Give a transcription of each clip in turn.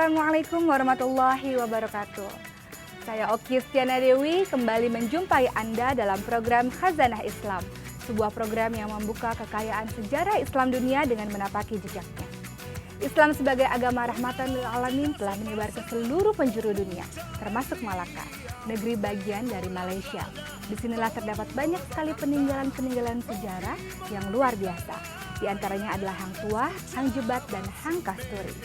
Assalamualaikum warahmatullahi wabarakatuh. Saya Oki Stiana Dewi kembali menjumpai Anda dalam program Khazanah Islam, sebuah program yang membuka kekayaan sejarah Islam dunia dengan menapaki jejaknya. Islam sebagai agama rahmatan lil alamin telah menyebar ke seluruh penjuru dunia, termasuk Malaka, negeri bagian dari Malaysia. Disinilah terdapat banyak sekali peninggalan-peninggalan sejarah yang luar biasa. Di antaranya adalah Hang Tuah, Hang Jebat, dan Hang Kasturi.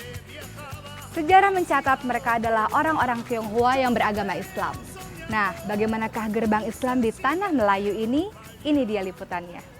Sejarah mencatat mereka adalah orang-orang Tionghoa yang beragama Islam. Nah, bagaimanakah gerbang Islam di tanah Melayu ini? Ini dia liputannya.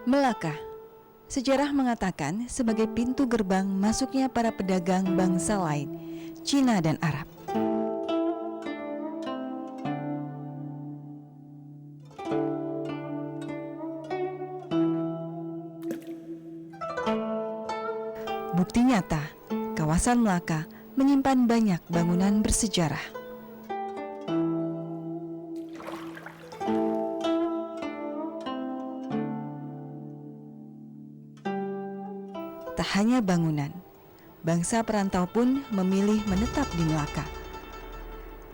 Melaka, sejarah mengatakan sebagai pintu gerbang masuknya para pedagang bangsa lain, Cina dan Arab. Bukti nyata, kawasan Melaka menyimpan banyak bangunan bersejarah. Tak hanya bangunan, bangsa perantau pun memilih menetap di Melaka.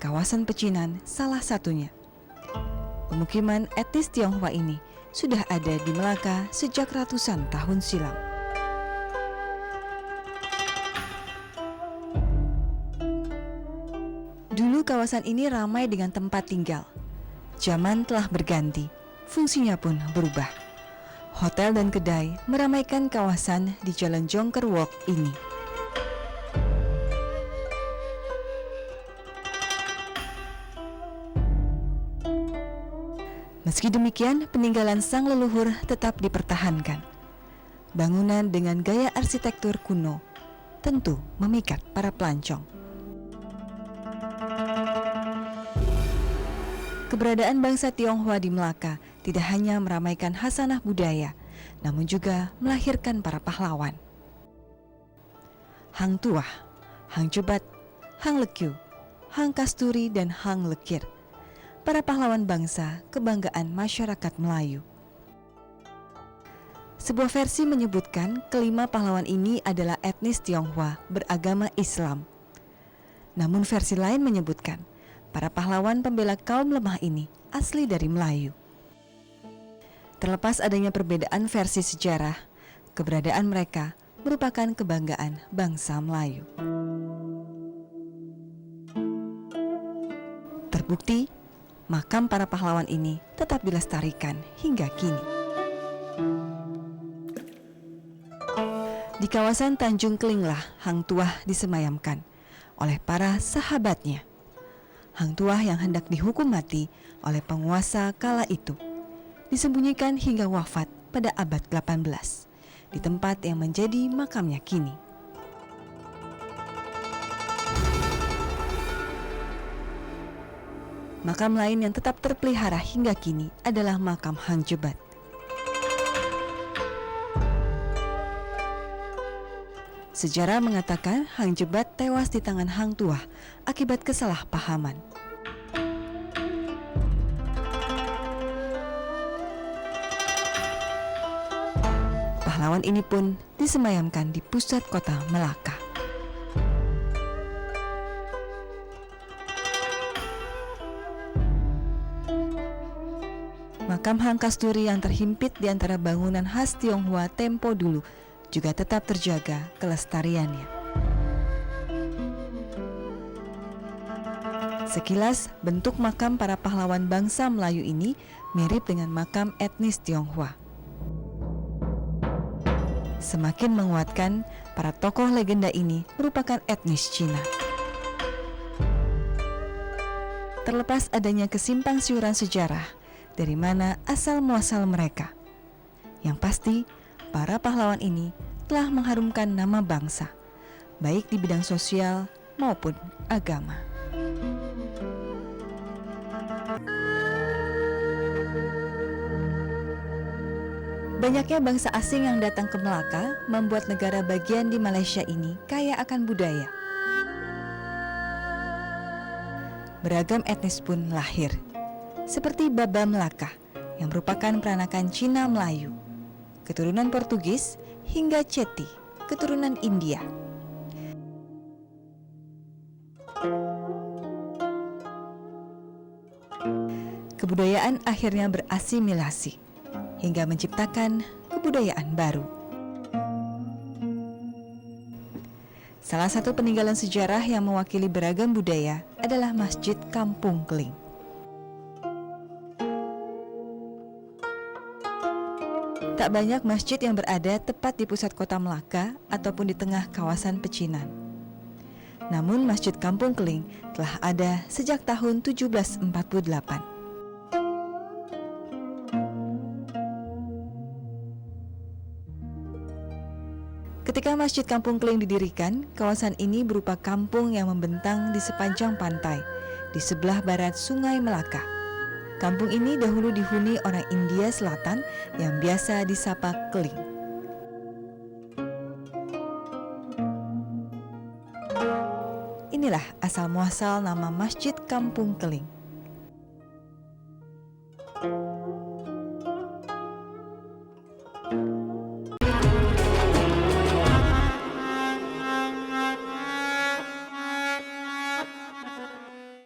Kawasan pecinan salah satunya. Pemukiman etnis Tionghoa ini sudah ada di Melaka sejak ratusan tahun silam. Dulu kawasan ini ramai dengan tempat tinggal. Zaman telah berganti, fungsinya pun berubah. Hotel dan kedai meramaikan kawasan di Jalan Jongker Walk ini. Meski demikian, peninggalan sang leluhur tetap dipertahankan. Bangunan dengan gaya arsitektur kuno tentu memikat para pelancong. Keberadaan bangsa Tionghoa di Melaka tidak hanya meramaikan khasanah budaya, namun juga melahirkan para pahlawan. Hang Tuah, Hang Jebat, Hang Lekiu, Hang Kasturi, dan Hang Lekir, para pahlawan bangsa kebanggaan masyarakat Melayu. Sebuah versi menyebutkan kelima pahlawan ini adalah etnis Tionghoa beragama Islam. Namun versi lain menyebutkan para pahlawan pembela kaum lemah ini asli dari Melayu. Terlepas adanya perbedaan versi sejarah, keberadaan mereka merupakan kebanggaan bangsa Melayu. Terbukti, makam para pahlawan ini tetap dilestarikan hingga kini. Di kawasan Tanjung Kelinglah, Hang Tuah disemayamkan oleh para sahabatnya. Hang Tuah yang hendak dihukum mati oleh penguasa kala itu disembunyikan hingga wafat pada abad 18 di tempat yang menjadi makamnya kini. Makam lain yang tetap terpelihara hingga kini adalah makam Hang Jebat. Sejarah mengatakan Hang Jebat tewas di tangan Hang Tuah akibat kesalahpahaman. Pahlawan ini pun disemayamkan di pusat kota Melaka. Makam Hang Kasturi yang terhimpit di antara bangunan khas Tionghoa tempo dulu juga tetap terjaga kelestariannya. Sekilas, bentuk makam para pahlawan bangsa Melayu ini mirip dengan makam etnis Tionghoa. Semakin menguatkan para tokoh legenda ini merupakan etnis Cina. terlepas adanya kesimpang siuran sejarah dari mana asal muasal mereka. Yang pasti, para pahlawan ini telah mengharumkan nama bangsa, baik di bidang sosial maupun agama. Banyaknya bangsa asing yang datang ke Melaka membuat negara bagian di Malaysia ini kaya akan budaya. Beragam etnis pun lahir, seperti Baba Melaka yang merupakan peranakan Cina Melayu, keturunan Portugis, hingga Ceti, keturunan India. Kebudayaan akhirnya berasimilasi hingga menciptakan kebudayaan baru. Salah satu peninggalan sejarah yang mewakili beragam budaya adalah Masjid Kampung Keling. Tak banyak masjid yang berada tepat di pusat kota Melaka ataupun di tengah kawasan pecinan. Namun Masjid Kampung Keling telah ada sejak tahun 1748. Ketika Masjid Kampung Keling didirikan, kawasan ini berupa kampung yang membentang di sepanjang pantai, di sebelah barat Sungai Melaka. Kampung ini dahulu dihuni orang India Selatan yang biasa disapa Keling. Inilah asal muasal nama Masjid Kampung Keling.